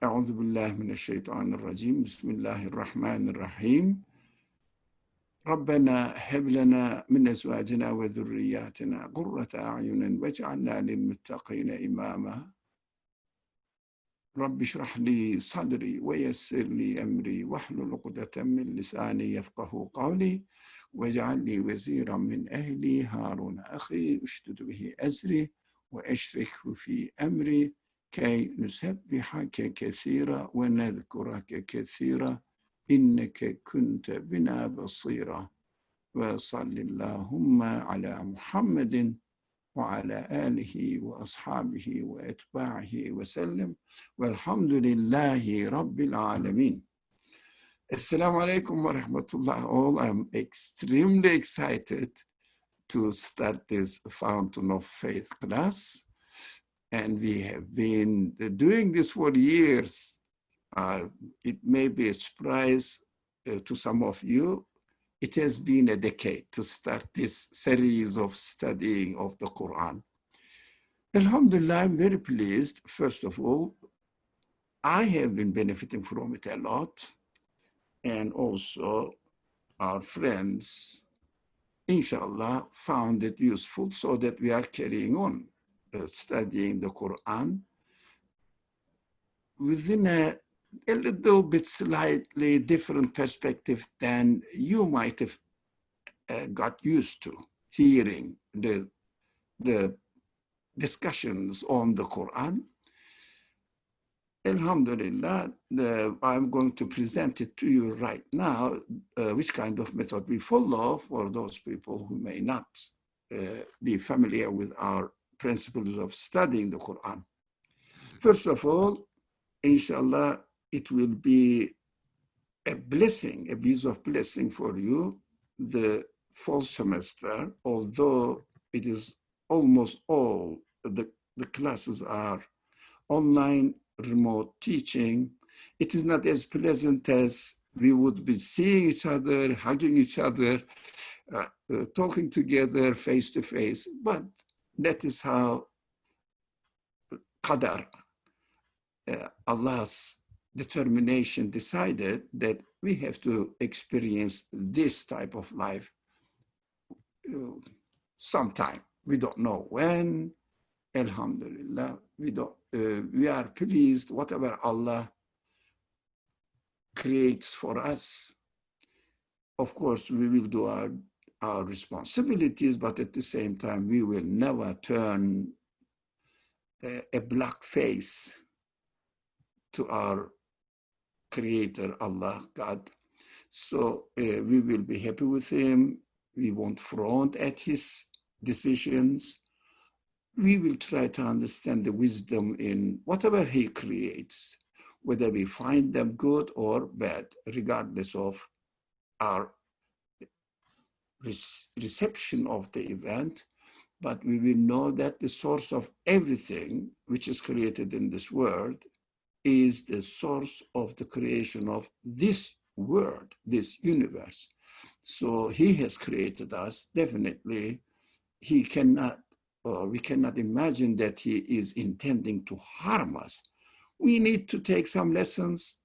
أعوذ بالله من الشيطان الرجيم بسم الله الرحمن الرحيم ربنا هب لنا من أزواجنا وذرياتنا قرة أعين واجعلنا للمتقين إماما رب اشرح لي صدري ويسر لي أمري واحلل عقدة من لساني يفقه قولي واجعل لي وزيرا من أهلي هارون أخي اشدد به أزري وأشركه في أمري كي نسبحك كثيرا ونذكرك كثيرا إنك كنت بنا بصيرا وصل اللهم على محمد وعلى آله وأصحابه وأتباعه وسلم والحمد لله رب العالمين. Assalamu alaikum wa rahmatullah. All, I'm extremely excited to start this Fountain of Faith class. And we have been doing this for years. It may be a surprise to some of you. It has been a decade to start this series of studying of the Quran. Alhamdulillah, I'm very pleased. First of all, I have been benefiting from it a lot. And also our friends, inshallah, found it useful so that we are carrying on studying the Quran within a little bit slightly different perspective than you might have got used to hearing the discussions on the Quran. Alhamdulillah, I'm going to present it to you right now, which kind of method we follow for those people who may not be familiar with our principles of studying the Quran. First of all, inshallah, it will be a blessing, a piece of blessing for you, the fall semester, although it is almost all the classes are online, remote teaching. It is not as pleasant as we would be seeing each other, hugging each other, talking together face to face, but that is how Qadar, Allah's determination decided that we have to experience this type of life sometime. We don't know when. Alhamdulillah, we are pleased whatever Allah creates for us. Of course, we will do our responsibilities, but at the same time, we will never turn a black face to our Creator, Allah, God. So we will be happy with Him. We won't front at His decisions. We will try to understand the wisdom in whatever He creates, whether we find them good or bad, regardless of our reception of the event. But we will know that the source of everything which is created in this world is the source of the creation of this world, this universe. So He has created us. Definitely, He cannot, or we cannot imagine that He is intending to harm us. We need to take some lessons,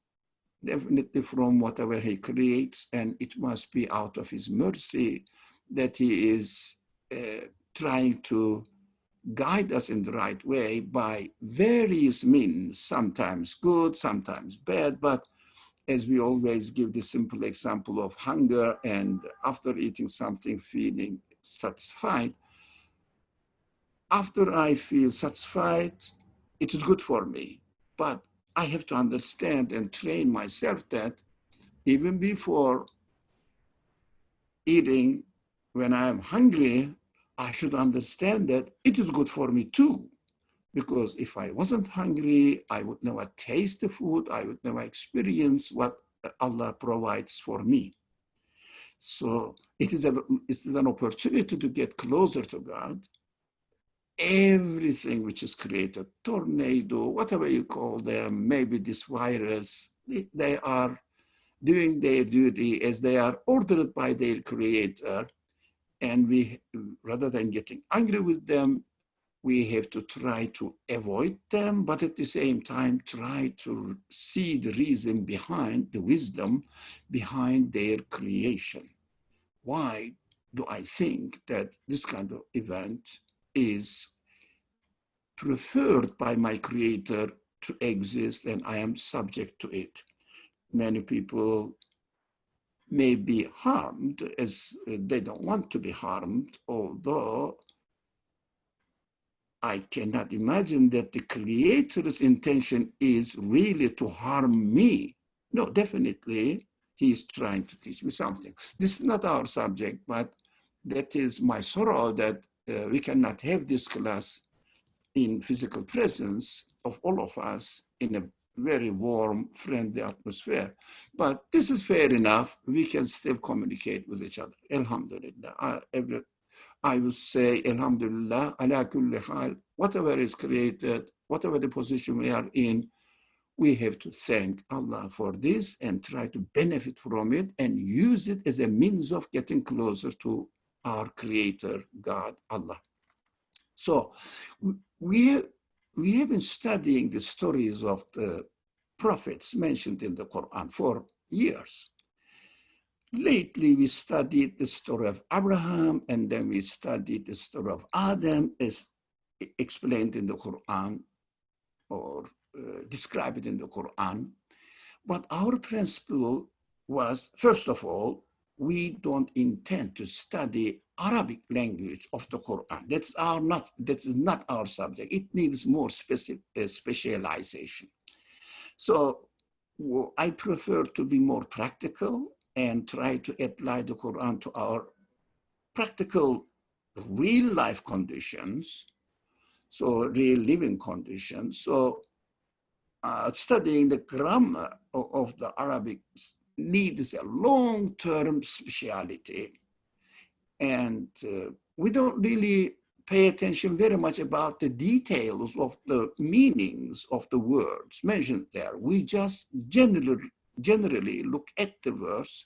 definitely from whatever He creates, and it must be out of His mercy that He is trying to guide us in the right way by various means, sometimes good, sometimes bad, but as we always give the simple example of hunger and after eating something feeling satisfied, after I feel satisfied, it is good for me. But I have to understand and train myself that even before eating, when I am hungry, I should understand that it is good for me too. Because if I wasn't hungry, I would never taste the food, I would never experience what Allah provides for me. So it is an opportunity to get closer to God. Everything which is created, tornado, whatever you call them, maybe this virus, they are doing their duty as they are ordered by their Creator. And we, rather than getting angry with them, we have to try to avoid them, but at the same time, try to see the reason behind, the wisdom behind their creation. Why do I think that this kind of event is preferred by my creator to exist and I am subject to it? Many people may be harmed as they don't want to be harmed, although I cannot imagine that the creator's intention is really to harm me. No, definitely he's trying to teach me something. This is not our subject, but that is my sorrow that we cannot have this class in physical presence of all of us in a very warm, friendly atmosphere. But this is fair enough. We can still communicate with each other. Alhamdulillah. I would say, Alhamdulillah, ala kulli hal, whatever is created, whatever the position we are in, we have to thank Allah for this and try to benefit from it and use it as a means of getting closer to our creator, God, Allah. So we have been studying the stories of the prophets mentioned in the Quran for years. Lately, we studied the story of Abraham, and then we studied the story of Adam as explained in the Quran or described in the Quran. But our principle was, first of all, we don't intend to study Arabic language of the Quran. That is not our subject. It needs more specialization. So I prefer to be more practical and try to apply the Quran to our practical real life conditions, so real living conditions. So studying the grammar of the Arabic needs a long-term speciality. And we don't really pay attention very much about the details of the meanings of the words mentioned there. We just generally look at the verse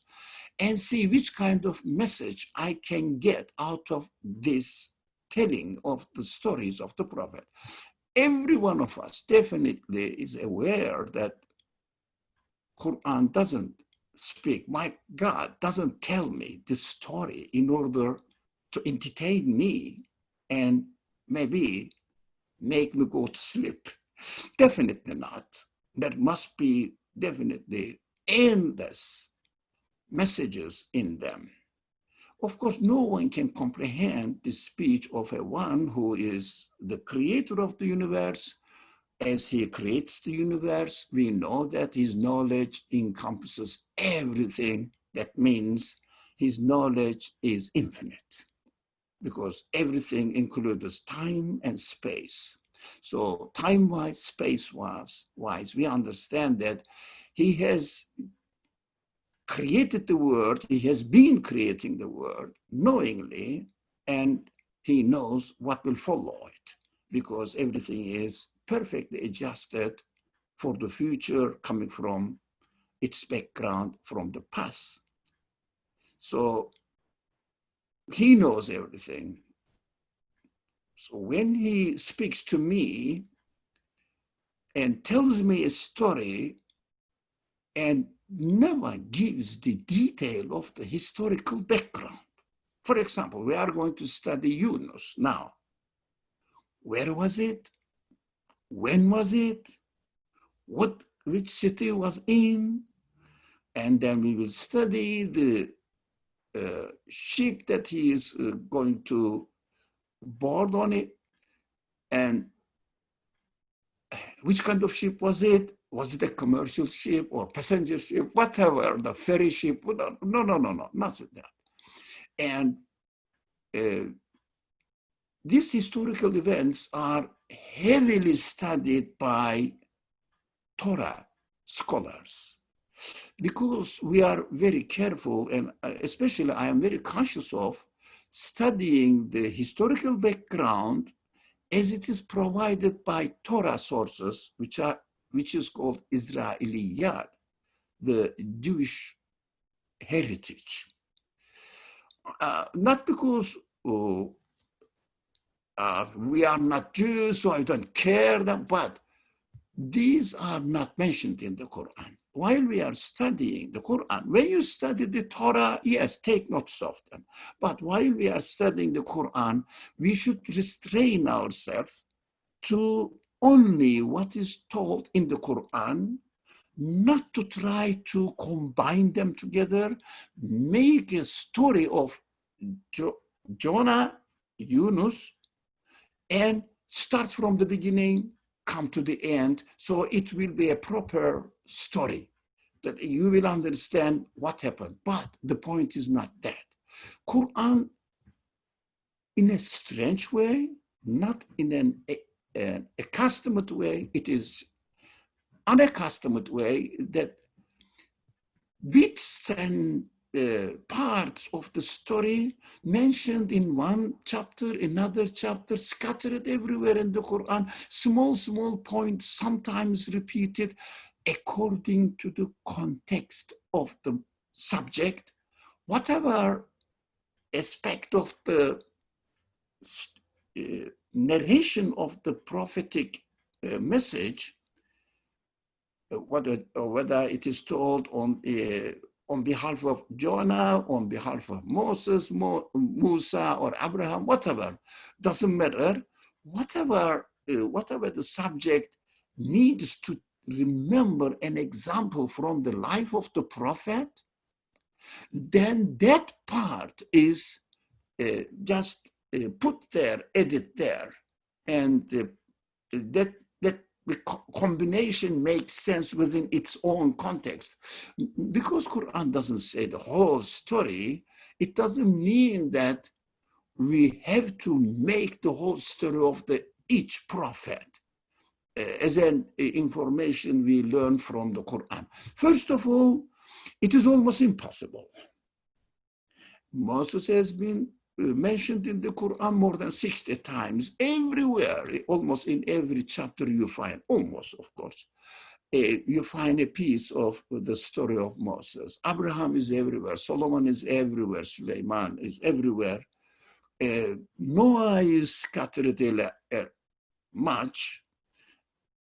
and see which kind of message I can get out of this telling of the stories of the prophet. Every one of us definitely is aware that Quran doesn't speak. My God doesn't tell me this story in order to entertain me and maybe make me go to sleep. Definitely not. There must be definitely endless messages in them. Of course, no one can comprehend the speech of a one who is the creator of the universe. As he creates the universe, we know that his knowledge encompasses everything. That means his knowledge is infinite because everything includes time and space. So time-wise, space-wise, we understand that he has created the world, he has been creating the world knowingly, and he knows what will follow it because everything is perfectly adjusted for the future coming from its background from the past. So he knows everything. So when he speaks to me and tells me a story and never gives the detail of the historical background. For example, we are going to study Yunus now. Where was it? When was it? Which city was in? And then we will study the ship that he is going to board on it. And which kind of ship was it? Was it a commercial ship or passenger ship? Whatever, the ferry ship? No, nothing that. And these historical events are heavily studied by Torah scholars because we are very careful, and especially I am very conscious of studying the historical background as it is provided by Torah sources, which is called Israeliyat, the Jewish heritage. Not because we are not Jews, so I don't care. But these are not mentioned in the Quran. While we are studying the Quran, when you study the Torah, yes, take notes of them. But while we are studying the Quran, we should restrain ourselves to only what is told in the Quran, not to try to combine them together, make a story of Jonah, Yunus, and start from the beginning, come to the end, so it will be a proper story that you will understand what happened. But the point is not that. Quran, in a strange way, not in an accustomed way, it is unaccustomed way, that bits and parts of the story mentioned in one chapter, another chapter, scattered everywhere in the Quran, small points, sometimes repeated according to the context of the subject. Whatever aspect of the narration of the prophetic message, whether it is told on behalf of Jonah, on behalf of Moses, Musa, or Abraham, whatever, doesn't matter. Whatever the subject needs to remember an example from the life of the prophet, then that part is just put there, edit there, and that the combination makes sense within its own context. Because Quran doesn't say the whole story, it doesn't mean that we have to make the whole story of each prophet as an information we learn from the Quran. First of all, it is almost impossible. Moses has been mentioned in the Quran more than 60 times, everywhere, almost in every chapter you find, almost, of course, you find a piece of the story of Moses. Abraham is everywhere, Solomon is everywhere, Suleiman is everywhere. Noah is scattered much.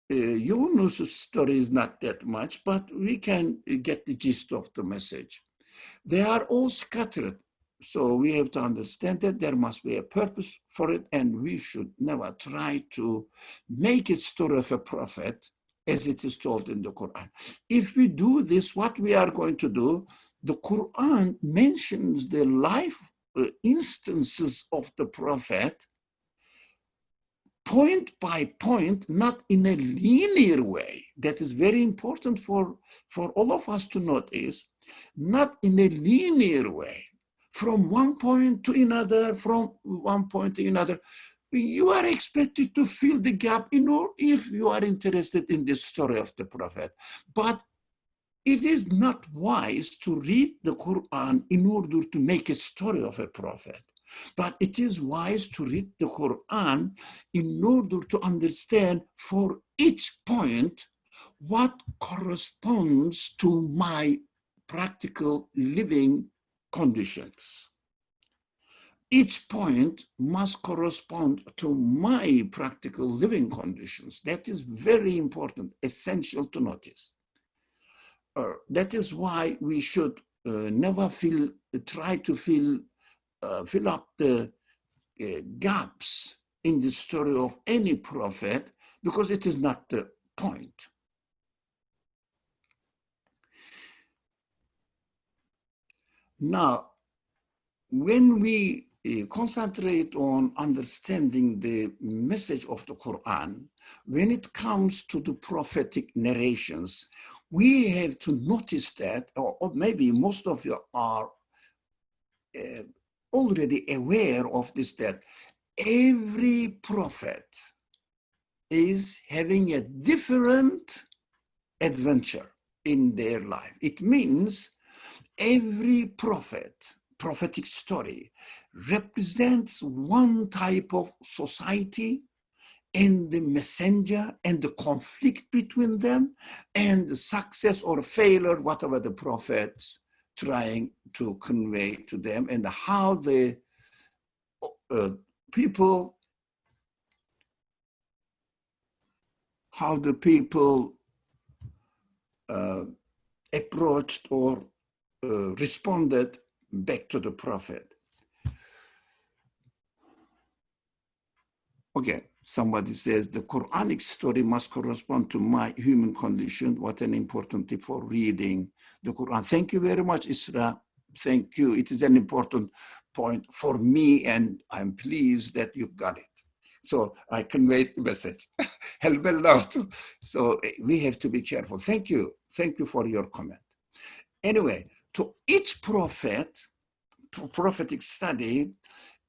Yunus' story is not that much, but we can get the gist of the message. They are all scattered. So we have to understand that there must be a purpose for it, and we should never try to make a story of a prophet as it is told in the Quran. If we do this, what we are going to do, the Quran mentions the life instances of the prophet point by point, not in a linear way. That is very important for all of us to notice, not in a linear way. From one point to another, from one point to another. You are expected to fill the gap if you are interested in the story of the prophet. But it is not wise to read the Quran in order to make a story of a prophet. But it is wise to read the Quran in order to understand for each point what corresponds to my practical living conditions. Each point must correspond to my practical living conditions. That is very important, essential to notice. That is why we should never try to fill up the gaps in the story of any prophet, because it is not the point. Now, when we concentrate on understanding the message of the Quran, when it comes to the prophetic narrations, we have to notice that, or maybe most of you are already aware of this, that every prophet is having a different adventure in their life. It means every prophetic story represents one type of society and the messenger and the conflict between them and the success or failure, whatever the prophet's trying to convey to them, and how the people how the people approached or responded back to the prophet. Okay, somebody says the Quranic story must correspond to my human condition. What an important tip for reading the Quran. Thank you very much, Isra. Thank you. It is an important point for me, and I'm pleased that you got it. So I conveyed the message. Help out. So we have to be careful. Thank you. Thank you for your comment. Anyway, to each prophetic study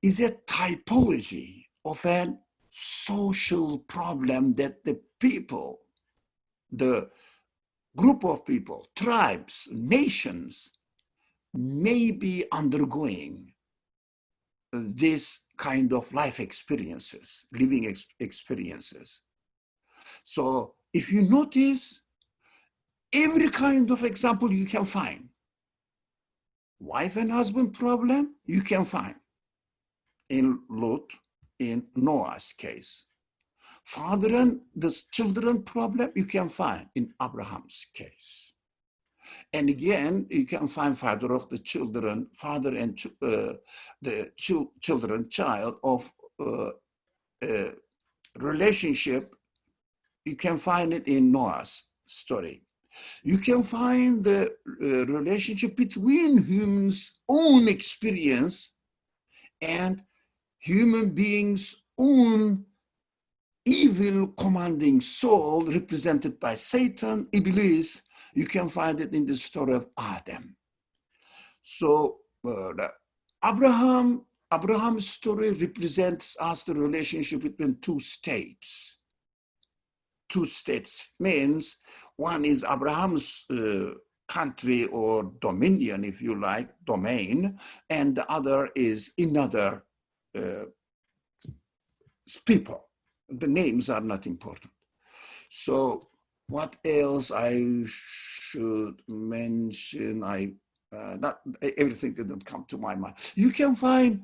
is a typology of an social problem that the people, the group of people, tribes, nations may be undergoing this kind of life experiences, living experiences. So if you notice, every kind of example you can find. Wife and husband problem, you can find in Lot, in Noah's case. Father and the children problem, you can find in Abraham's case. And again, you can find father of the children, father and the children, child of relationship, you can find it in Noah's story. You can find the relationship between humans' own experience and human beings' own evil commanding soul represented by Satan, Iblis. You can find it in the story of Adam. So Abraham's story represents us the relationship between two states. Two states means one is Abraham's country or dominion, if you like, domain, and the other is another people. The names are not important. So what else I should mention? Not everything didn't come to my mind. You can find,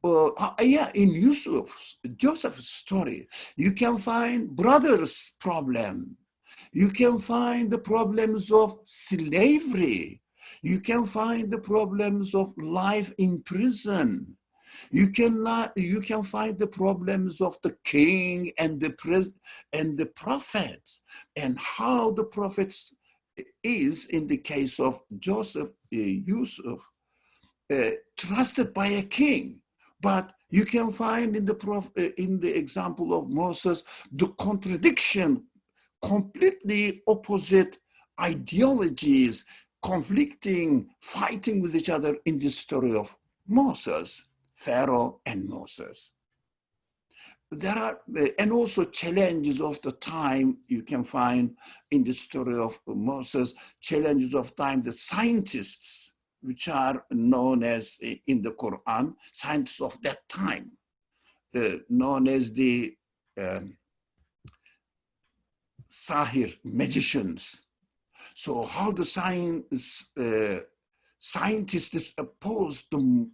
in Joseph's story, you can find brothers' problem. You can find the problems of slavery. You can find the problems of life in prison. You can find the problems of the king and the prophets, and how the prophets is in the case of Yusuf, trusted by a king. But you can find in the example of Moses the contradiction, completely opposite ideologies, conflicting, fighting with each other in the story of Moses, Pharaoh and Moses. There are, and also challenges of the time you can find in the story of Moses, challenges of time, the scientists, which are known as in the Quran, scientists of that time, known as the Sahir, magicians. So how the scientists opposed the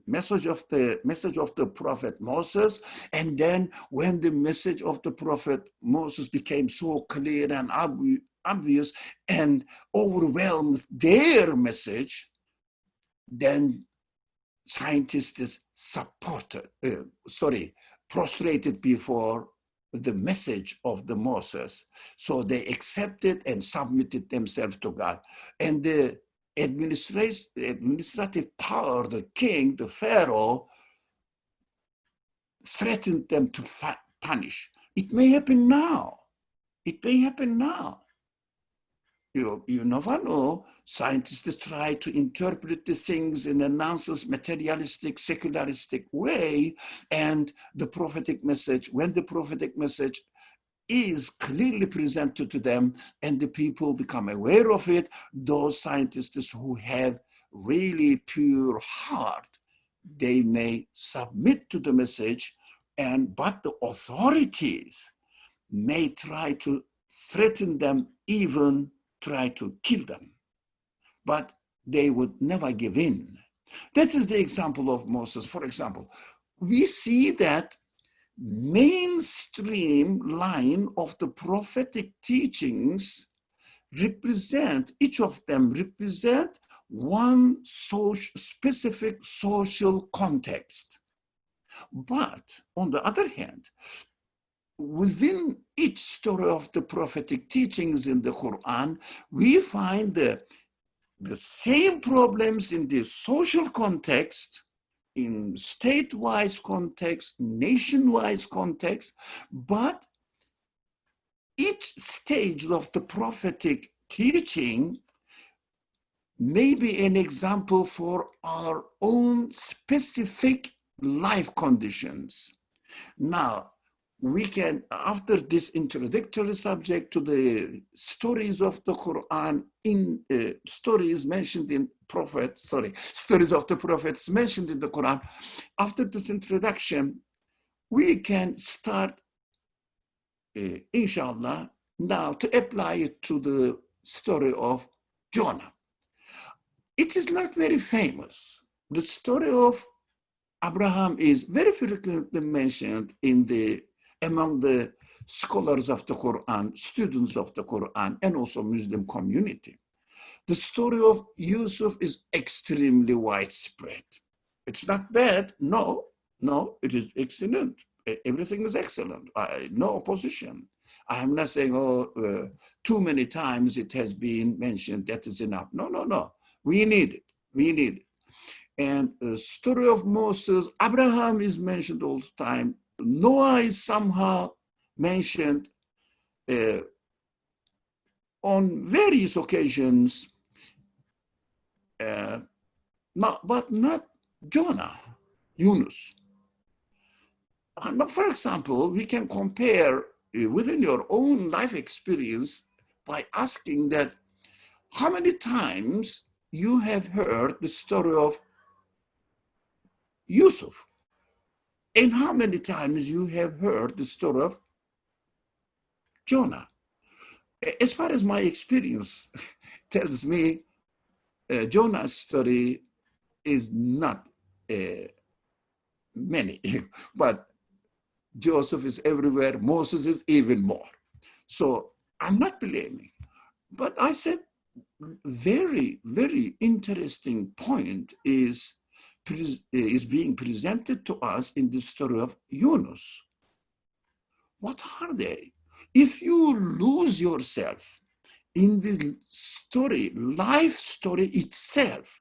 message of the prophet Moses, and then when the message of the prophet Moses became so clear and obvious and overwhelmed their message, then scientists prostrated before the message of the Moses. So they accepted and submitted themselves to God. And the administrative power, the king, the Pharaoh, threatened them to punish. It may happen now. It may happen now. You never know. Scientists try to interpret the things in a nonsense, materialistic, secularistic way, and the prophetic message, when the prophetic message is clearly presented to them and the people become aware of it, those scientists who have really pure heart, they may submit to the message, but the authorities may try to threaten them, even try to kill them, but they would never give in. That is the example of Moses. For example, we see that mainstream line of the prophetic teachings represent, each of them represent one specific social context. But on the other hand, within each story of the prophetic teachings in the Quran, we find the same problems in the social context, in state-wise context, nation-wise context, but each stage of the prophetic teaching may be an example for our own specific life conditions. Now, we can, after this introductory subject to the stories of the Quran, stories mentioned in stories of the prophets mentioned in the Quran, after this introduction, we can start, inshallah, now to apply it to the story of Jonah. It is not very famous. The story of Abraham is very frequently mentioned among the scholars of the Quran, students of the Quran, and also Muslim community. The story of Yusuf is extremely widespread. It's not bad. No, it is excellent. Everything is excellent. No opposition. I am not saying, too many times it has been mentioned, that is enough. No. We need it. And the story of Moses, Abraham is mentioned all the time. Noah is somehow mentioned on various occasions, but not Jonah, Yunus. For example, we can compare within your own life experience by asking that how many times you have heard the story of Yusuf, and how many times you have heard the story of Jonah. As far as my experience tells me, Jonah's story is not many, but Joseph is everywhere, Moses is even more. So I'm not blaming, but I said very, very interesting point is being presented to us in the story of Yunus. What are they? If you lose yourself in the story, life story itself,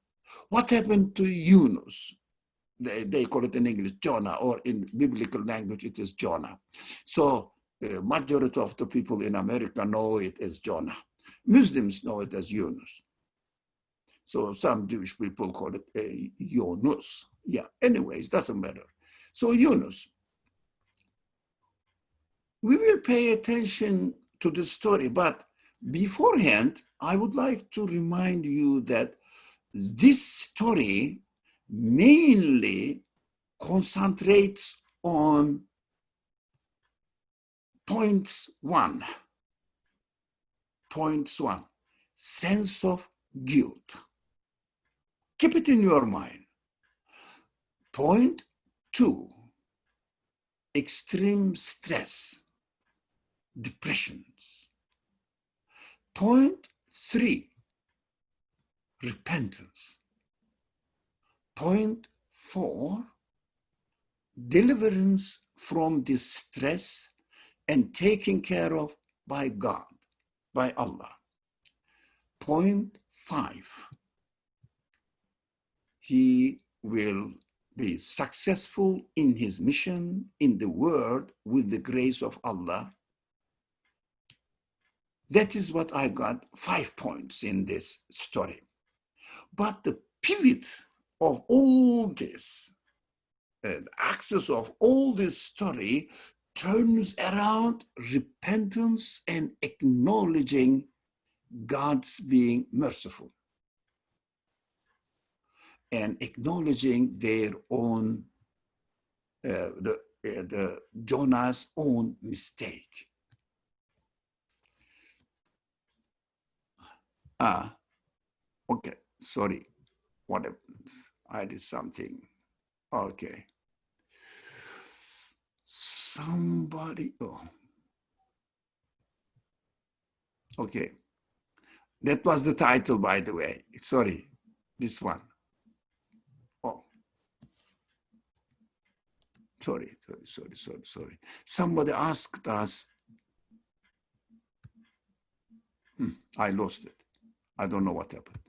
what happened to Yunus? They call it in English Jonah, or in biblical language it is Jonah. So the majority of the people in America know it as Jonah. Muslims know it as Yunus. So some Jewish people call it Yunus. Yeah, anyways, doesn't matter. So Yunus. We will pay attention to the story, but beforehand, I would like to remind you that this story mainly concentrates on points one, sense of guilt. Keep it in your mind. Point two, extreme stress, depressions. Point three, repentance. Point four, deliverance from distress and taken care of by God, by Allah. Point five, he will be successful in his mission in the world with the grace of Allah. That is what I got, 5 points in this story. But the pivot of all this, the axis of all this story turns around repentance and acknowledging God's being merciful and acknowledging their own, the Jonah's own mistake. Okay, sorry, what happened? I did something. Okay. somebody, oh, okay. That was the title, by the way. Sorry, this one. Oh, sorry. Somebody asked us, I lost it. I don't know what happened.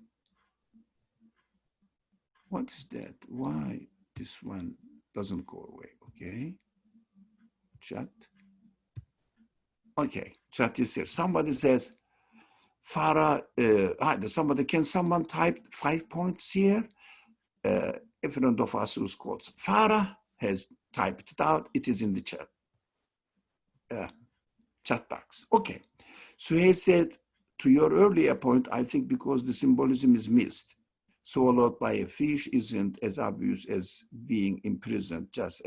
What is that? Why this one doesn't go away? Okay. Chat. Okay, chat is here. Somebody says, Farah, can someone type 5 points here? A friend of us who's called Farah has typed it out. It is in the chat. Chat box. Okay. So he said, to your earlier point, I think because the symbolism is missed, swallowed by a fish isn't as obvious as being imprisoned, just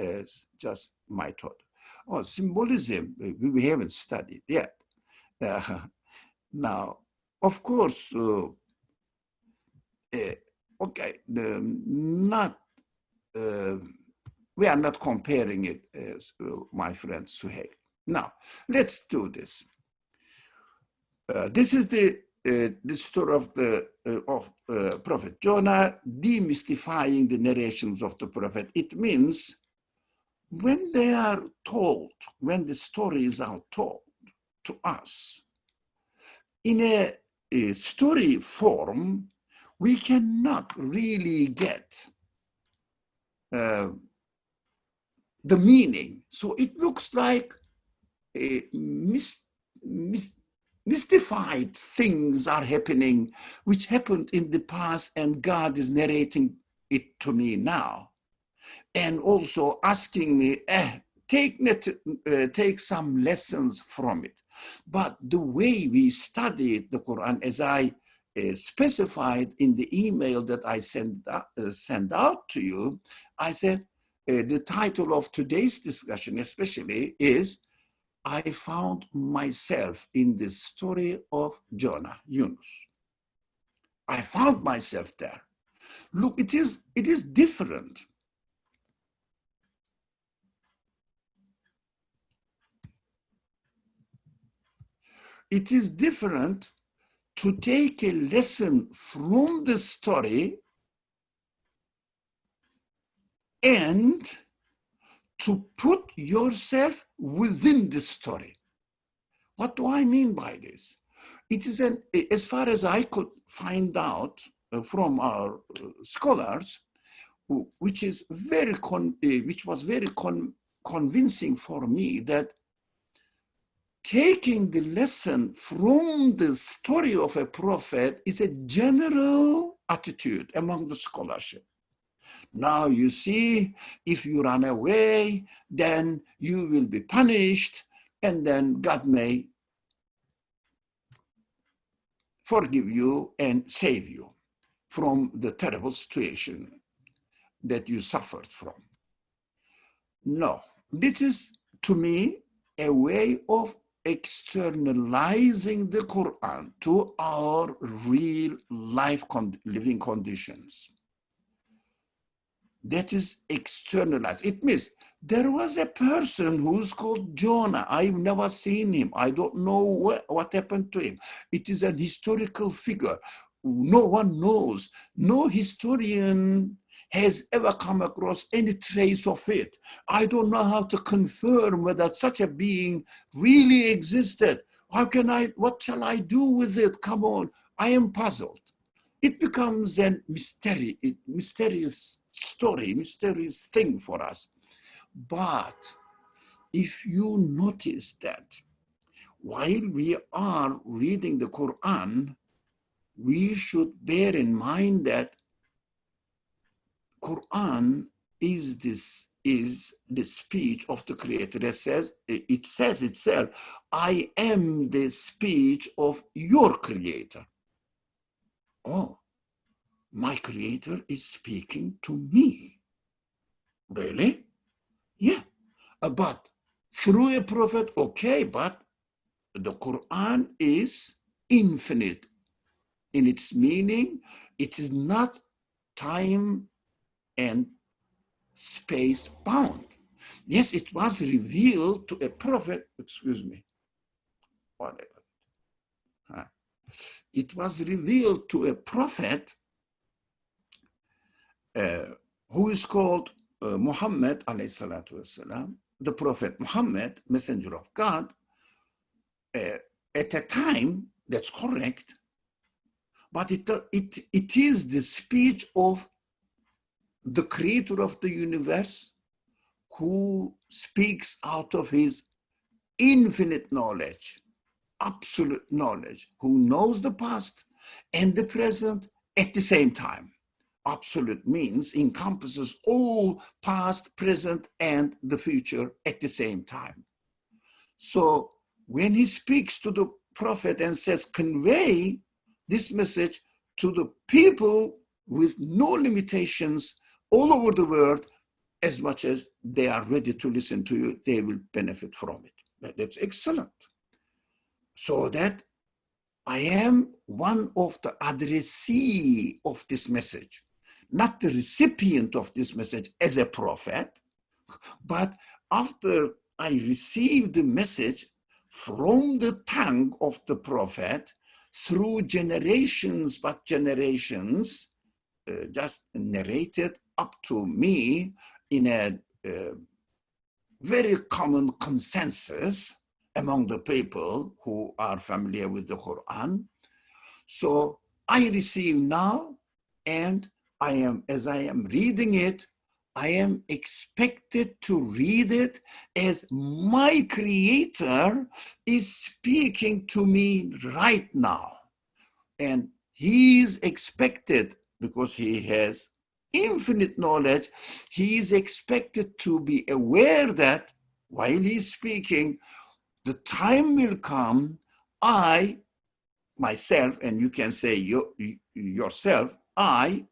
my thought. Oh, symbolism, we haven't studied yet. Now, of course, okay, we are not comparing it as my friend Suhail. Now, let's do this. This is the story of the Prophet Jonah, demystifying the narrations of the prophet. It means when they are told, when the stories are told to us in a story form, we cannot really get the meaning. So it looks like mystified things are happening, which happened in the past, and God is narrating it to me now. And also asking me, take some lessons from it. But the way we studied the Quran, as I specified in the email that I sent out to you, I said, the title of today's discussion especially is, I found myself in the story of Jonah, Yunus. I found myself there. Look, it is different. It is different to take a lesson from the story and to put yourself within the story. What do I mean by this? It is as far as I could find out from our scholars, which was very convincing for me, that taking the lesson from the story of a prophet is a general attitude among the scholarship. Now you see, if you run away, then you will be punished, and then God may forgive you and save you from the terrible situation that you suffered from. No, this is, to me, a way of externalizing the Quran to our real life living conditions. That is externalized. It means there was a person who's called Jonah. I've never seen him. I don't know what happened to him. It is an historical figure. No one knows. No historian has ever come across any trace of it. I don't know how to confirm whether such a being really existed. What shall I do with it? Come on, I am puzzled. It becomes a mysterious story, mysterious thing for us. But if you notice that while we are reading the Quran, we should bear in mind that Quran is the speech of the Creator. It says itself, I am the speech of your Creator. Oh, my Creator is speaking to me. Really? Yeah. But through a prophet, okay, but the Quran is infinite in its meaning. It is not time and space bound. Yes, it was revealed to a prophet, excuse me, whatever. It was revealed to a prophet who is called Muhammad alayhi salatu wasalam, the prophet Muhammad, messenger of God, at a time, that's correct, but it is the speech of the creator of the universe who speaks out of his infinite knowledge, absolute knowledge, who knows the past and the present at the same time. Absolute means encompasses all past, present, and the future at the same time. So when he speaks to the prophet and says, convey this message to the people with no limitations all over the world, as much as they are ready to listen to you, they will benefit from it. That's excellent. So that I am one of the addressee of this message, not the recipient of this message as a prophet, but after I received the message from the tongue of the prophet through generations, but generations, just narrated up to me in a very common consensus among the people who are familiar with the Quran. So I receive now, and as I am reading it, I am expected to read it as my Creator is speaking to me right now. And he is expected, because he has infinite knowledge, he is expected to be aware that while he's speaking, the time will come, I, myself, and you can say yourself, I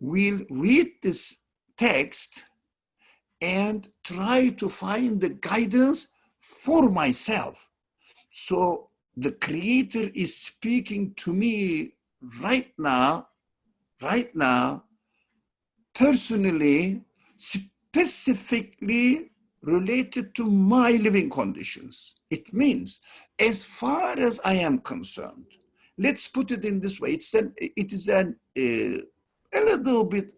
will read this text and try to find the guidance for myself. So the Creator is speaking to me right now, personally, specifically related to my living conditions. It means, as far as I am concerned, let's put it in this way, it is a little bit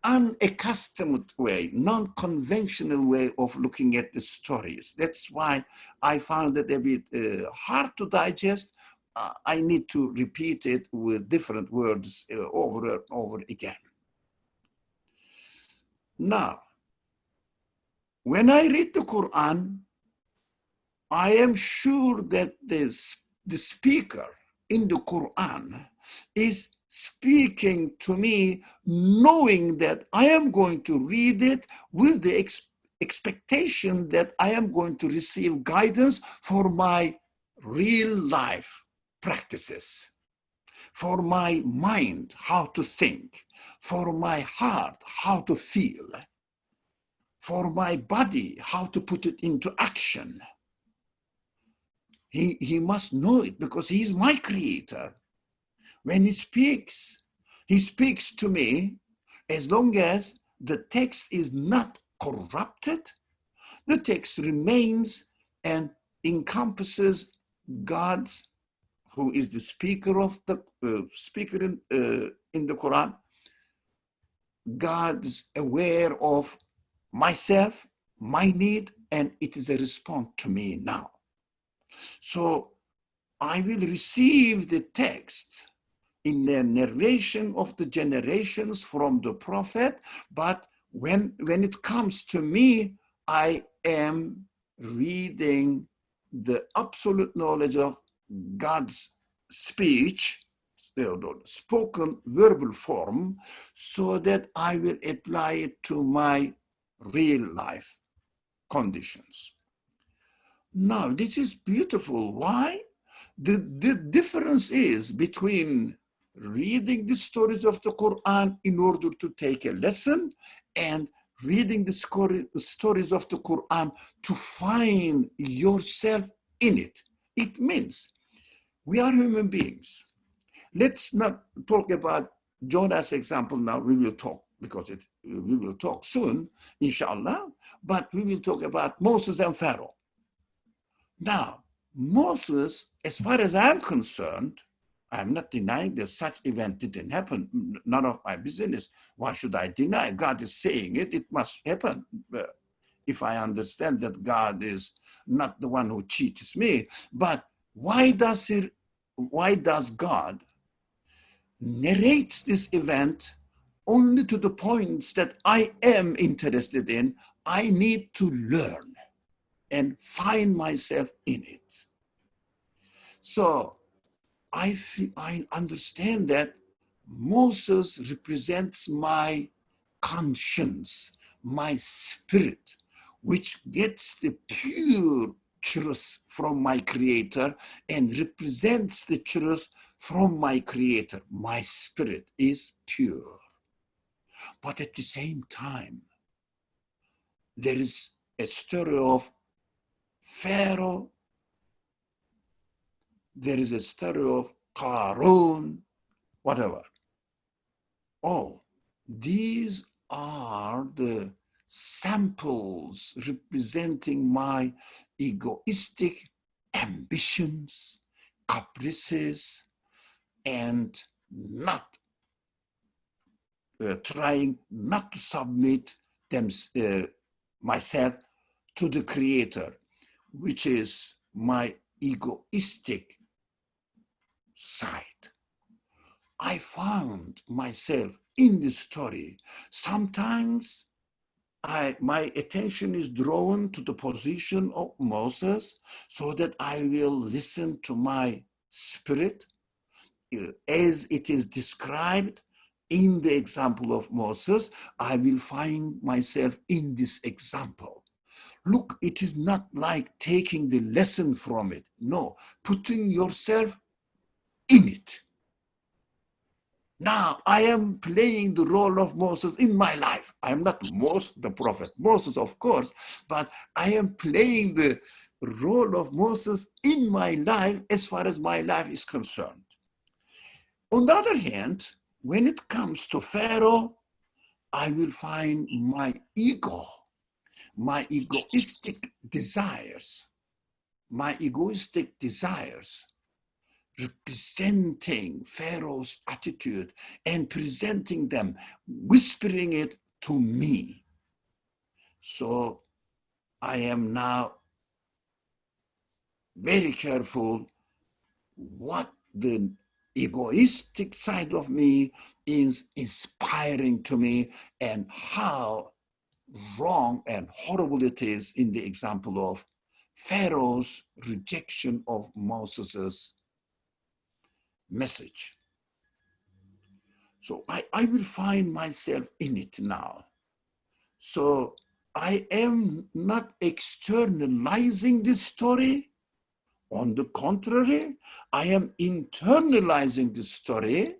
unaccustomed way, non-conventional way of looking at the stories. That's why I found it a bit hard to digest. I need to repeat it with different words over and over again. Now, when I read the Quran, I am sure that the speaker in the Quran is speaking to me, knowing that I am going to read it with the expectation that I am going to receive guidance for my real life practices, for my mind, how to think, for my heart, how to feel, for my body, how to put it into action. He must know it because he's my Creator. When he speaks to me, as long as the text is not corrupted, the text remains and encompasses God's, who is the speaker of the speaker in the Quran. God's aware of myself, my need, and it is a response to me now. So I will receive the text in the narration of the generations from the prophet, but when it comes to me, I am reading the absolute knowledge of God's speech, spoken verbal form, so that I will apply it to my real life conditions. Now, this is beautiful. Why? The difference is between reading the stories of the Quran in order to take a lesson and reading the stories of the Quran to find yourself in it. It means we are human beings. Let's not talk about Jonah's example now. We will talk because we will talk soon, inshallah, but we will talk about Moses and Pharaoh. Now, Moses, as far as I'm concerned, I'm not denying that such event didn't happen. None of my business. Why should I deny? God is saying it, it must happen. If I understand that God is not the one who cheats me, but why does God narrate this event only to the points that I am interested in? I need to learn and find myself in it. So I understand that Moses represents my conscience, my spirit, which gets the pure truth from my creator and represents the truth from my creator. My spirit is pure. But at the same time, there is a story of Pharaoh, there is a story of Qarun, whatever. Oh, these are the samples representing my egoistic ambitions, caprices, and not trying not to submit myself to the Creator, which is my egoistic side. I found myself in this story. Sometimes my attention is drawn to the position of Moses so that I will listen to my spirit as it is described in the example of Moses. I will find myself in this example. Look, it is not like taking the lesson from it. No, putting yourself in it. Now I am playing the role of Moses in my life. I am not the prophet Moses, of course, but I am playing the role of Moses in my life as far as my life is concerned. On the other hand, when it comes to Pharaoh, I will find my ego, my egoistic desires representing Pharaoh's attitude and presenting them, whispering it to me. So I am now very careful what the egoistic side of me is inspiring to me and how wrong and horrible it is in the example of Pharaoh's rejection of Moses's message. So I will find myself in it now. So I am not externalizing this story. On the contrary, I am internalizing the story.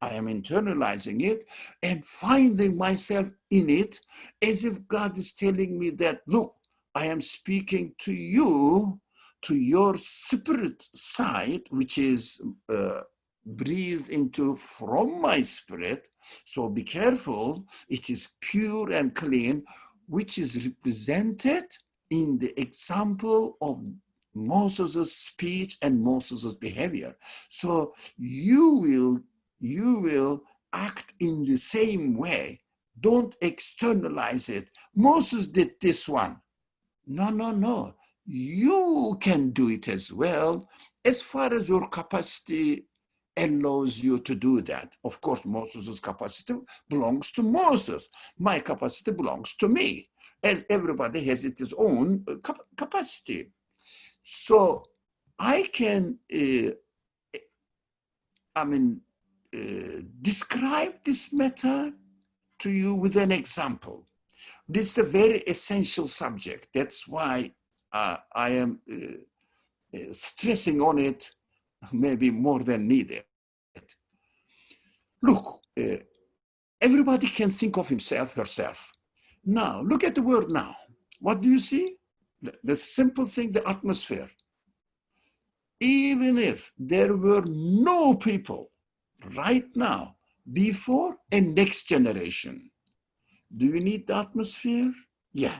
I am internalizing it and finding myself in it as if God is telling me that, look, I am speaking to you, to your spirit side, which is breathed into from my spirit. So be careful, it is pure and clean, which is represented in the example of Moses' speech and Moses' behavior. So you will act in the same way. Don't externalize it. Moses did this one. No. You can do it as well, as far as your capacity allows you to do that. Of course, Moses' capacity belongs to Moses. My capacity belongs to me, as everybody has its own capacity. So I can, describe this matter to you with an example. This is a very essential subject. That's why I am stressing on it maybe more than needed. Look, everybody can think of himself, herself. Now, look at the world now. What do you see? The simple thing, the atmosphere. Even if there were no people right now, before and next generation, Do you need the atmosphere? Yeah.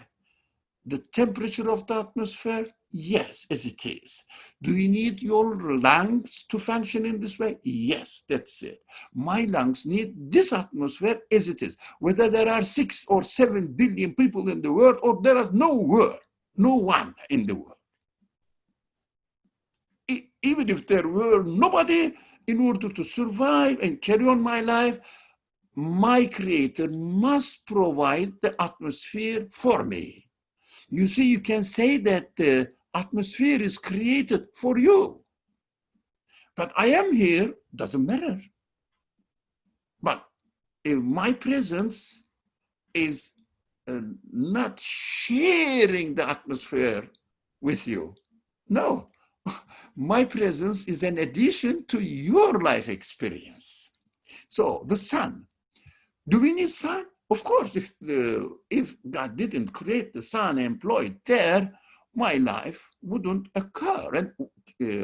The temperature of the atmosphere? Yes, as it is. Do you need your lungs to function in this way? Yes, that's it. My lungs need this atmosphere as it is. Whether there are 6 or 7 billion people in the world or there is no one in the world. Even if there were nobody, in order to survive and carry on my life, my creator must provide the atmosphere for me. You see, you can say that the atmosphere is created for you. But I am here, doesn't matter. But if my presence is not sharing the atmosphere with you, no, my presence is an addition to your life experience. So the sun, do we need sun? Of course, if God didn't create the sun and employ it there, my life wouldn't occur and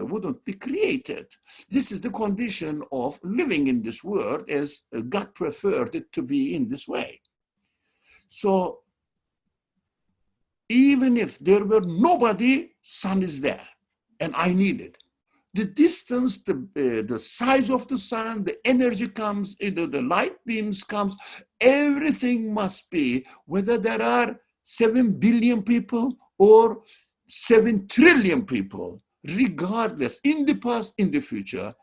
wouldn't be created. This is the condition of living in this world as God preferred it to be in this way. So even if there were nobody, sun is there and I need it. The distance, the size of the sun, the energy comes, the light beams comes, everything must be, whether there are 7 billion people or 7 trillion people, regardless, in the past, in the future,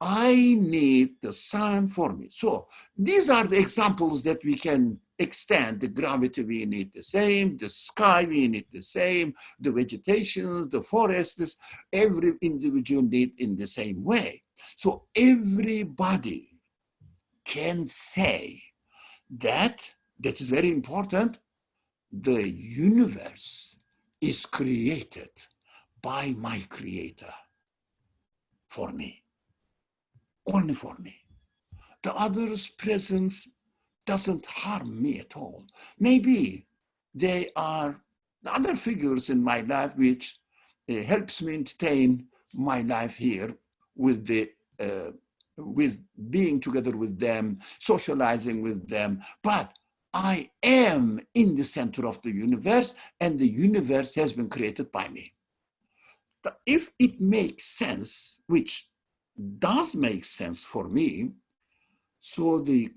I need the sun for me. So these are the examples that we can extend. The gravity, we need the same. The sky, we need the same. The vegetations, the forests, every individual need in the same way. So everybody can say that is very important. The universe is created by my creator for me, only for me. The other's presence doesn't harm me at all. Maybe they are the other figures in my life which helps me entertain my life here with with being together with them, socializing with them. But I am in the center of the universe, and the universe has been created by me. If it makes sense, which does make sense for me, so the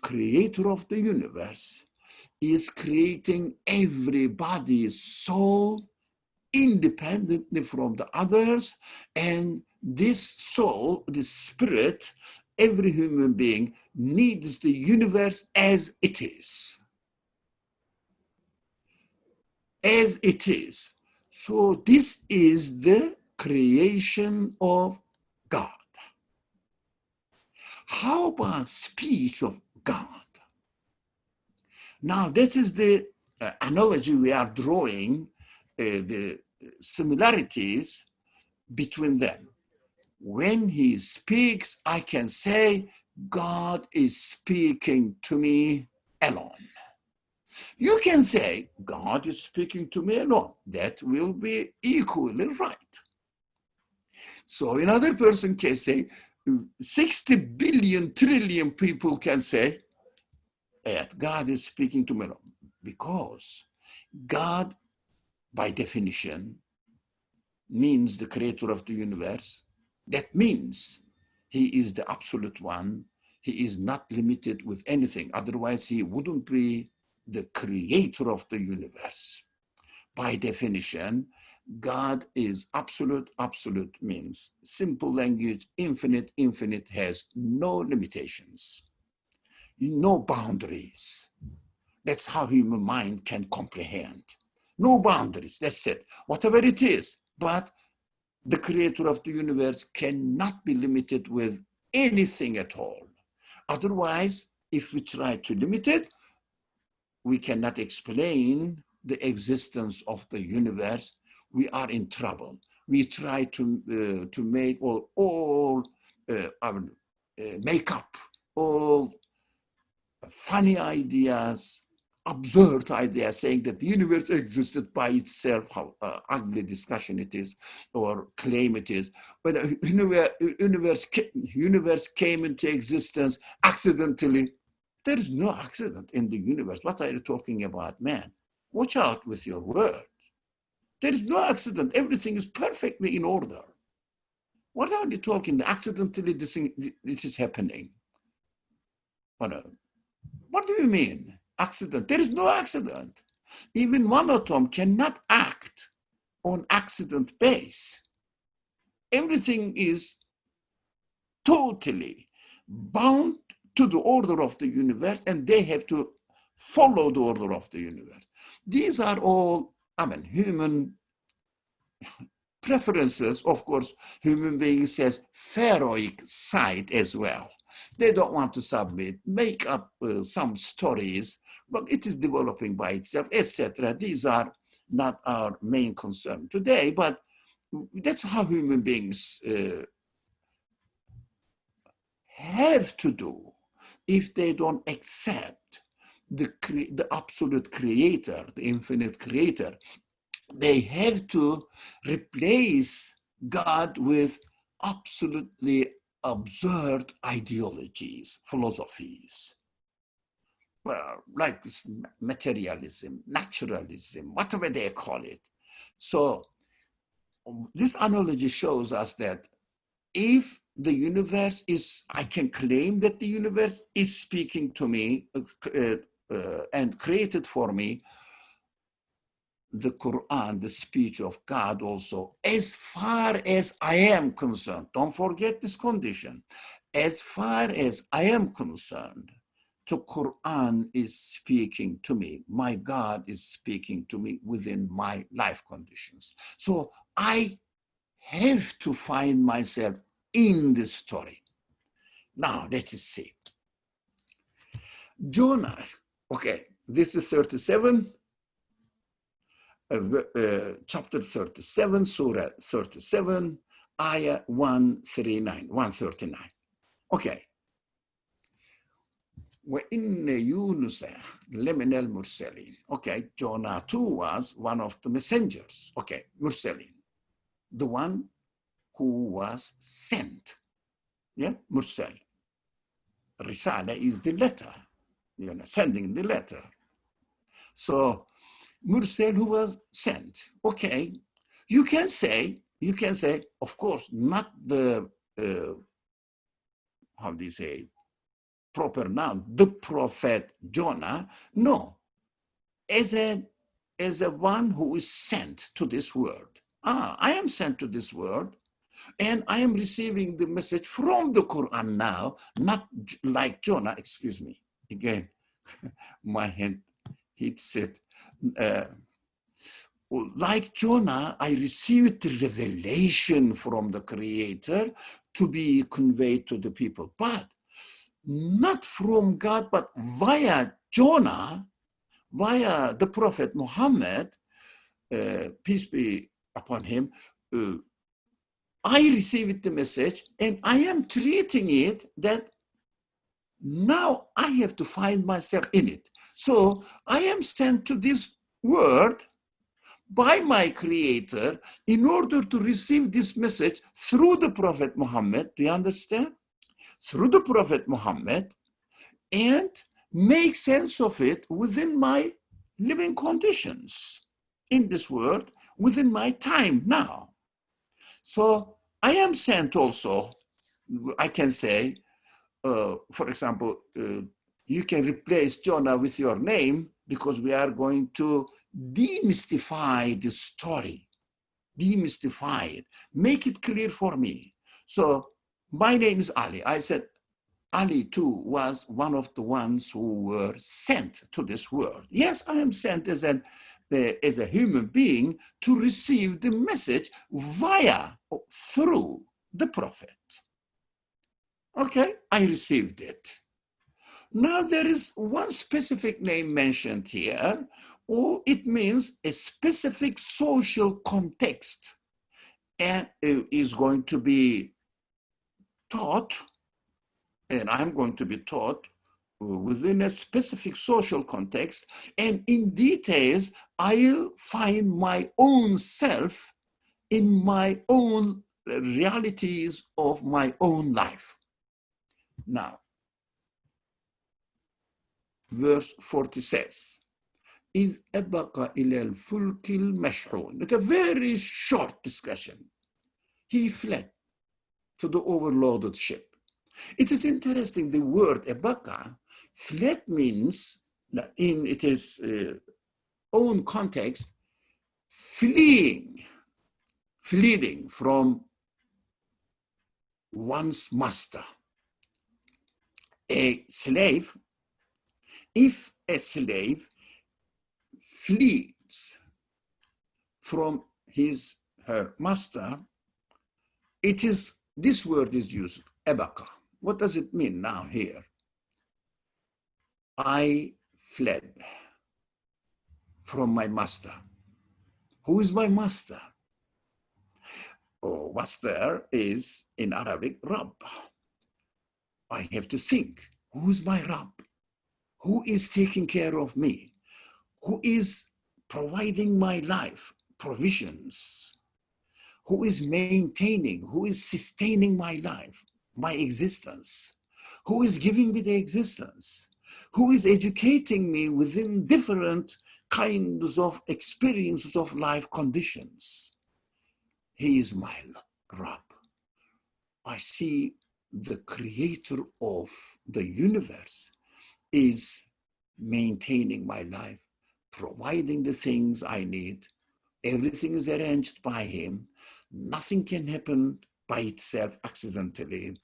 creator of the universe is creating everybody's soul independently from the others, and this soul, this spirit, every human being needs the universe as it is. As it is. So this is the creation of God. How about speech of God? Now, that is the analogy we are drawing, the similarities between them. When he speaks, I can say, God is speaking to me alone. You can say, God is speaking to me alone. That will be equally right. So another person can say, 60 billion trillion people can say, that God is speaking to me alone. Because God, by definition, means the creator of the universe. That means he is the absolute one. He is not limited with anything. Otherwise, he wouldn't be the creator of the universe. By definition, God is absolute. Absolute means simple language, infinite. Infinite has no limitations, no boundaries. That's how human mind can comprehend. No boundaries, that's it. Whatever it is, but the creator of the universe cannot be limited with anything at all. Otherwise, if we try to limit it, we cannot explain the existence of the universe. We are in trouble. We try to make make up all funny ideas, absurd ideas, saying that the universe existed by itself, how ugly discussion it is, or claim it is. But the universe came into existence accidentally. There is no accident in the universe. What are you talking about, man? Watch out with your words. There is no accident. Everything is perfectly in order. What are you talking? Accidentally, it is happening. What do you mean? Accident? There is no accident. Even one atom cannot act on accident base. Everything is totally bound to the order of the universe, and they have to follow the order of the universe. These are all, human preferences. Of course, human beings has pharaohic side as well. They don't want to submit, make up some stories, but it is developing by itself, etc. These are not our main concern today, but that's how human beings have to do if they don't accept the absolute creator, the infinite creator. They have to replace God with absolutely absurd ideologies, philosophies. Well, like this materialism, naturalism, whatever they call it. So this analogy shows us that if the universe is, I can claim that the universe is speaking to me and created for me, the Quran, the speech of God also, as far as I am concerned, don't forget this condition, as far as I am concerned, the Quran is speaking to me. My God is speaking to me within my life conditions. So I have to find myself in this story. Now, let us see. Jonah, okay, this is 37, chapter 37, surah 37, ayah 139. Okay. وَإِنَّ يُونُسَ لَمِنَ الْمُرْسَلِينَ. Okay, Jonah too was one of the messengers. Okay, Mursalin, the one who was sent. Yeah, Mursal. Risale is the letter, sending the letter. So Mursal, who was sent. Okay, you can say, of course, not the, how do you say, proper noun, the prophet Jonah. No, as a one who is sent to this world. I am sent to this world, and I am receiving the message from the Quran now, not like Jonah, excuse me. Again, my hand hits it. Like Jonah, I received the revelation from the Creator to be conveyed to the people, but not from God, but via Jonah, via the Prophet Muhammad, peace be upon him. I received the message, and I am treating it that now I have to find myself in it. So I am sent to this world by my Creator in order to receive this message through the Prophet Muhammad. Do you understand? Through the Prophet Muhammad, and make sense of it within my living conditions in this world, within my time now. So I am sent also, I can say, for example, you can replace Jonah with your name, because we are going to demystify the story, demystify it, make it clear for me. So my name is Ali. I said Ali too was one of the ones who were sent to this world. Yes, I am sent as a human being to receive the message through the prophet. Okay, I received it. Now there is one specific name mentioned here, or it means a specific social context, and is going to be taught, and I'm going to be taught within a specific social context, and in details, I'll find my own self in my own realities of my own life. Now, verse 40 says, إِذْ أَبَقَ إِلَى الْفُلْكِ الْمَشْحُونِ. It's a very short discussion. He fled to the overloaded ship. It is interesting, the word abaka, fled means, in its own context, fleeing from one's master. A slave, if a slave flees from her master, this word is used, abaka. What does it mean now here? I fled from my master. Who is my master? Oh, master is in Arabic, Rabb. I have to think, who's my Rabb? Who is taking care of me? Who is providing my life, provisions? Who is maintaining, who is sustaining my life, my existence? Who is giving me the existence? Who is educating me within different kinds of experiences of life conditions? He is my Rabb. I see the creator of the universe is maintaining my life, providing the things I need. Everything is arranged by him. Nothing can happen by itself accidentally.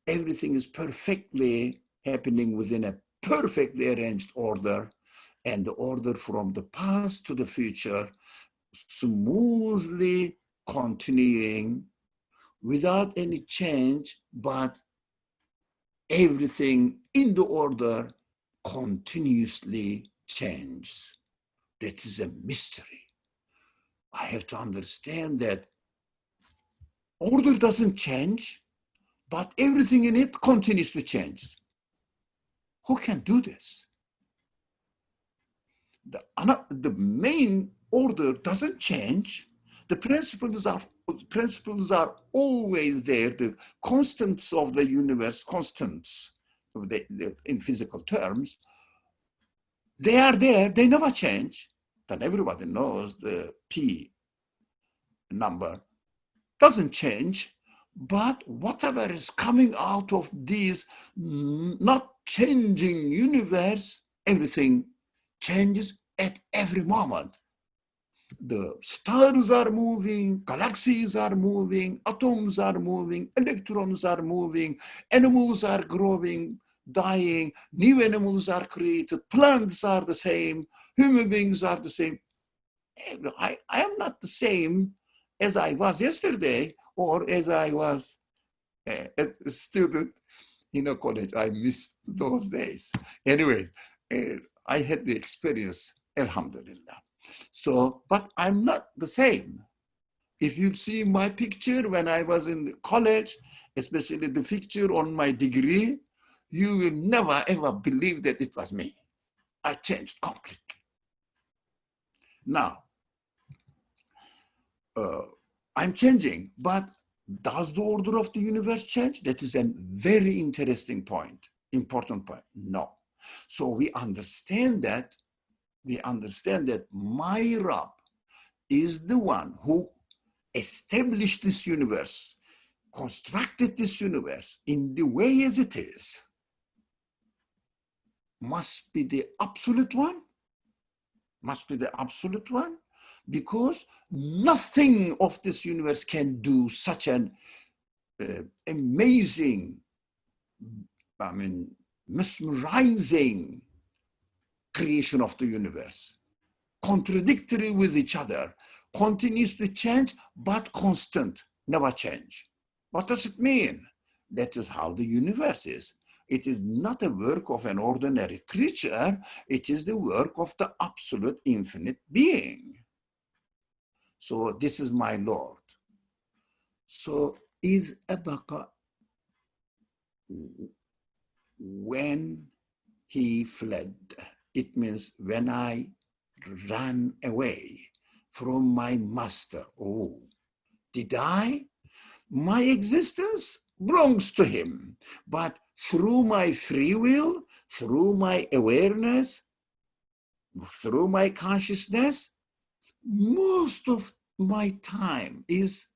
Everything is perfectly happening within a perfectly arranged order, and the order from the past to the future smoothly continuing without any change, but everything in the order continuously changes. That is a mystery. I have to understand that order doesn't change, but everything in it continues to change. Who can do this? The main order doesn't change. The principles are always there. The constants of the universe, constants in physical terms, they are there. They never change. Then everybody knows the P number doesn't change. But whatever is coming out of this not changing universe, everything changes at every moment. The stars are moving, galaxies are moving, atoms are moving, electrons are moving, animals are growing, dying, new animals are created, plants are the same, human beings are the same. I am not the same as I was yesterday or as I was a student in a college. I missed those days. Anyways, I had the experience, alhamdulillah. So, but I'm not the same. If you see my picture when I was in college, especially the picture on my degree, you will never ever believe that it was me. I changed completely. Now, I'm changing, but does the order of the universe change? That is a very interesting point, important point. No. So we understand that my Rabb is the one who established this universe, constructed this universe in the way as it is, must be the absolute one, because nothing of this universe can do such an amazing, mesmerizing creation of the universe, contradictory with each other, continues to change, but constant, never change. What does it mean? That is how the universe is. It is not a work of an ordinary creature. It is the work of the absolute infinite being. So this is my Lord. So is abaka, when he fled. It means when I ran away from my master. Oh, did I? My existence belongs to him, but through my free will, through my awareness, through my consciousness, most of my time is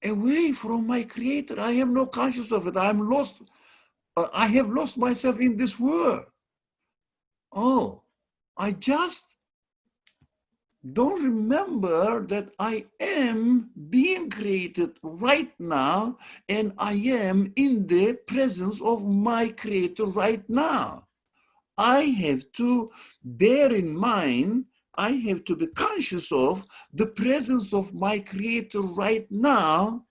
away from my creator. I have no conscious of it. I'm lost. I have lost myself in this world. Oh, I just don't remember that I am being created right now, and I am in the presence of my creator right now. I have to bear in mind, I have to be conscious of the presence of my creator right now,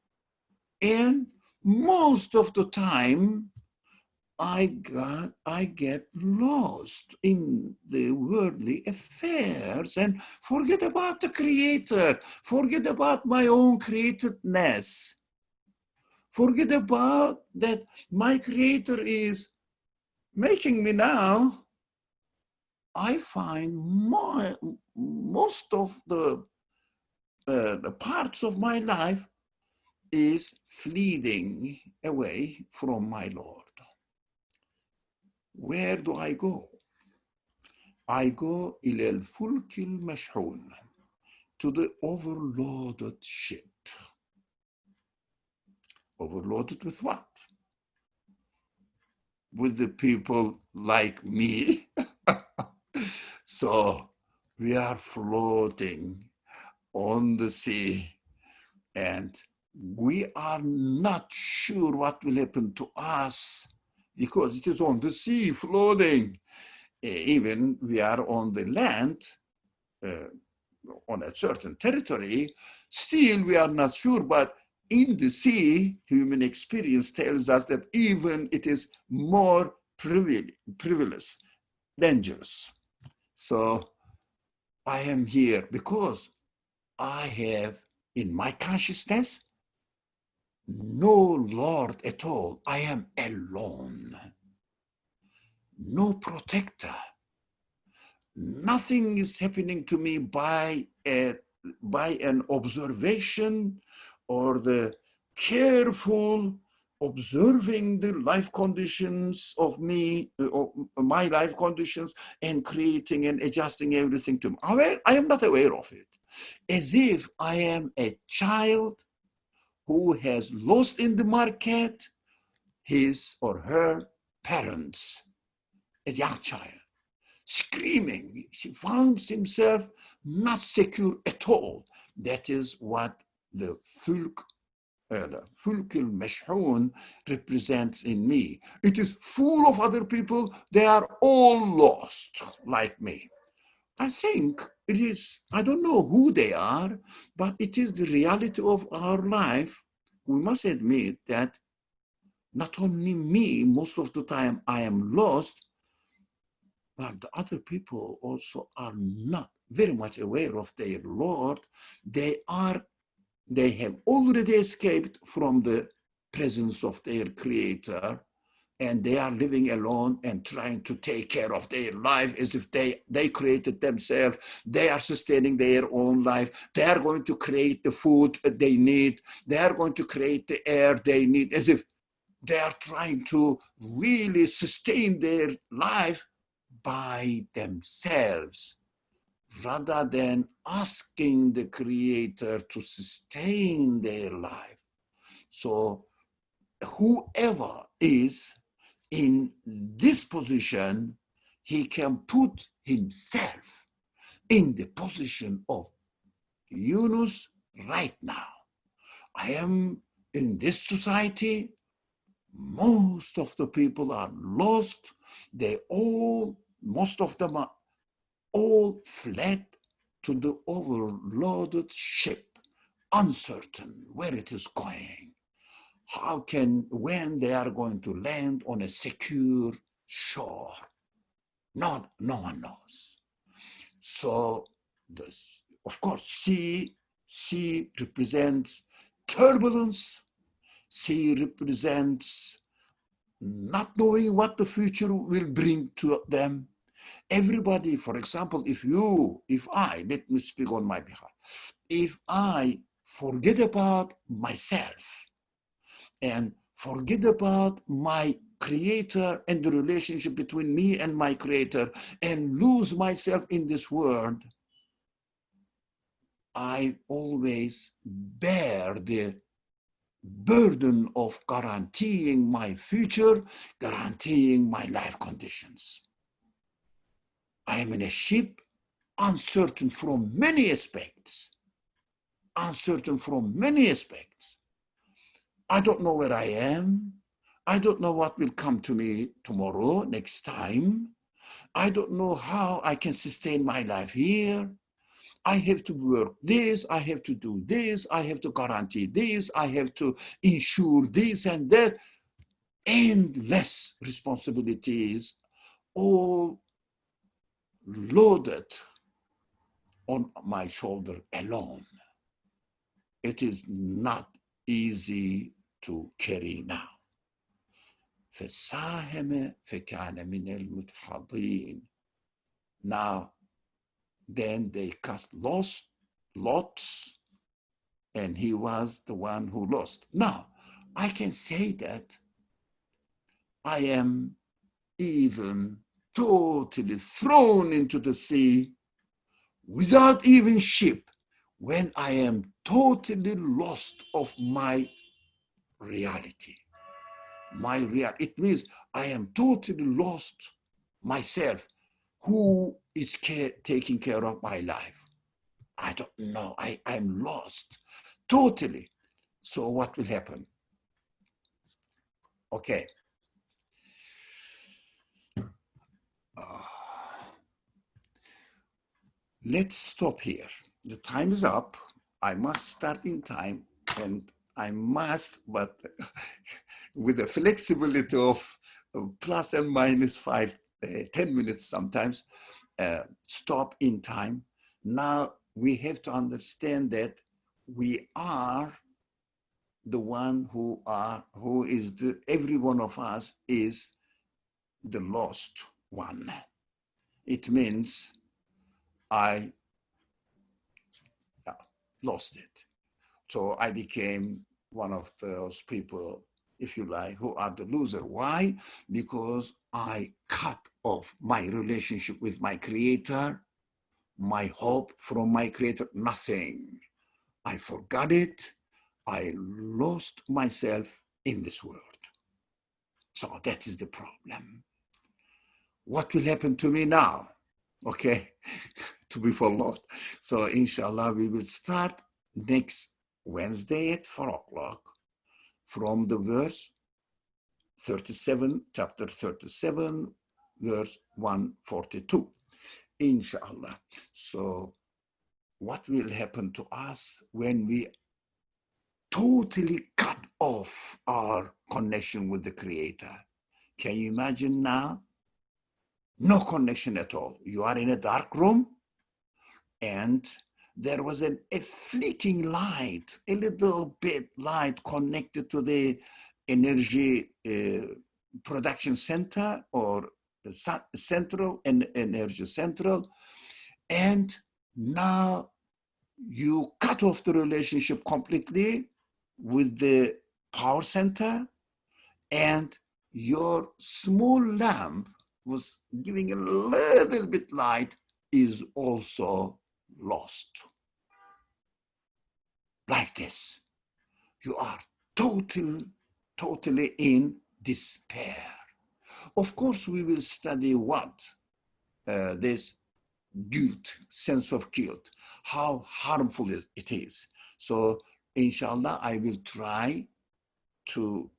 and most of the time I get lost in the worldly affairs and forget about the creator, forget about my own createdness, forget about that my creator is making me now. I find most of the parts of my life is fleeting away from my Lord. Where do I go? I go إلى الفلك المشحون, to the overloaded ship. Overloaded with what? With the people like me. So we are floating on the sea, and we are not sure what will happen to us because it is on the sea floating. Even we are on the land, on a certain territory, still we are not sure, but in the sea, human experience tells us that even it is more privileged, dangerous. So I am here because I have in my consciousness no Lord at all. I am alone. No protector. Nothing is happening to me by an observation or the careful observing the life conditions of me, my life conditions, and creating and adjusting everything to me. I am not aware of it. As if I am a child who has lost in the market his or her parents, a young child, screaming. She finds himself not secure at all. That is what the fulk al-mashhoon represents in me. It is full of other people. They are all lost like me. I think it is, I don't know who they are, but it is the reality of our life. We must admit that not only me, most of the time I am lost, but the other people also are not very much aware of their Lord. They have already escaped from the presence of their Creator, and they are living alone and trying to take care of their life as if they created themselves. They are sustaining their own life. They are going to create the food they need. They are going to create the air they need, as if they are trying to really sustain their life by themselves, rather than asking the Creator to sustain their life. So whoever is in this position, he can put himself in the position of Yunus right now. I am in this society. Most of the people are lost. Most of them are all fled to the overloaded ship, uncertain where it is going. When they are going to land on a secure shore? No one knows. So of course, sea represents turbulence. Sea represents not knowing what the future will bring to them. Everybody, for example, let me speak on my behalf, if I forget about myself and forget about my creator and the relationship between me and my creator and lose myself in this world, I always bear the burden of guaranteeing my future, guaranteeing my life conditions. I am in a ship, uncertain from many aspects. Uncertain from many aspects. I don't know where I am. I don't know what will come to me tomorrow, next time. I don't know how I can sustain my life here. I have to work this, I have to do this, I have to guarantee this, I have to ensure this and that. Endless responsibilities, all loaded on my shoulder alone. It is not easy to carry now. فساهم فكان من المدحضين. Now, then they cast lots, and he was the one who lost. Now, I can say that I am even totally thrown into the sea without even ship when I am totally lost of my reality. It means I am totally lost myself. Who is taking care of my life? I don't know. I'm lost totally. So what will happen? Okay. Let's stop here. The time is up. I must start in time, and I must, but with the flexibility of plus and minus 10 minutes sometimes, stop in time. Now we have to understand that we are the one every one of us is the lost one. It means I lost it. So I became one of those people, if you like, who are the loser. Why? Because I cut off my relationship with my creator, my hope from my creator, nothing. I forgot it. I lost myself in this world. So that is the problem. What will happen to me now? Okay, to be followed. So inshallah, we will start next Wednesday at 4 o'clock from the verse 37, chapter 37, verse 142, inshallah. So what will happen to us when we totally cut off our connection with the Creator? Can you imagine now? No connection at all. You are in a dark room, and there was a flicking light, a little bit light connected to the energy production center or central and energy central. And now you cut off the relationship completely with the power center, and your small lamp was giving a little bit light is also lost. Like this, you are totally in despair. Of course, we will study what this guilt, sense of guilt, how harmful it is. So inshallah, I will try to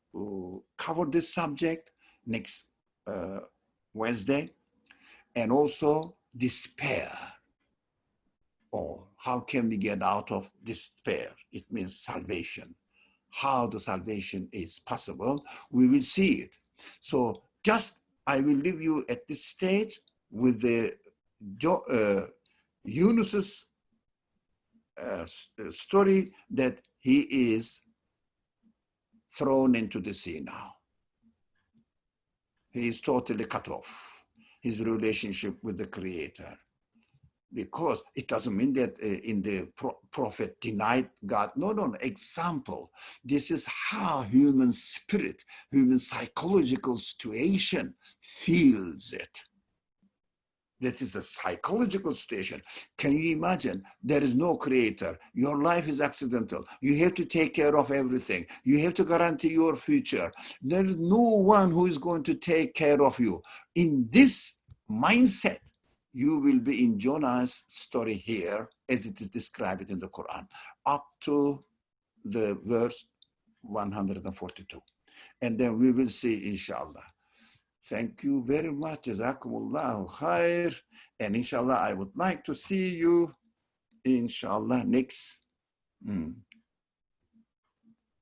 cover this subject next Wednesday, and also despair. Or how can we get out of despair? It means salvation. How the salvation is possible, we will see it. So just I will leave you at this stage with the Yunus's story that he is thrown into the sea now. He is totally cut off his relationship with the Creator. because it doesn't mean that in the prophet denied God. No, no, no. Example. This is how human spirit, human psychological situation feels it. That is a psychological situation. Can you imagine? There is no creator. Your life is accidental. You have to take care of everything. You have to guarantee your future. There is no one who is going to take care of you. In this mindset, you will be in Jonah's story here, as it is described in the Quran, up to the verse 142. And then we will see, inshallah. Thank you very much. Jazakumullahu khair. And inshallah, I would like to see you, inshallah, next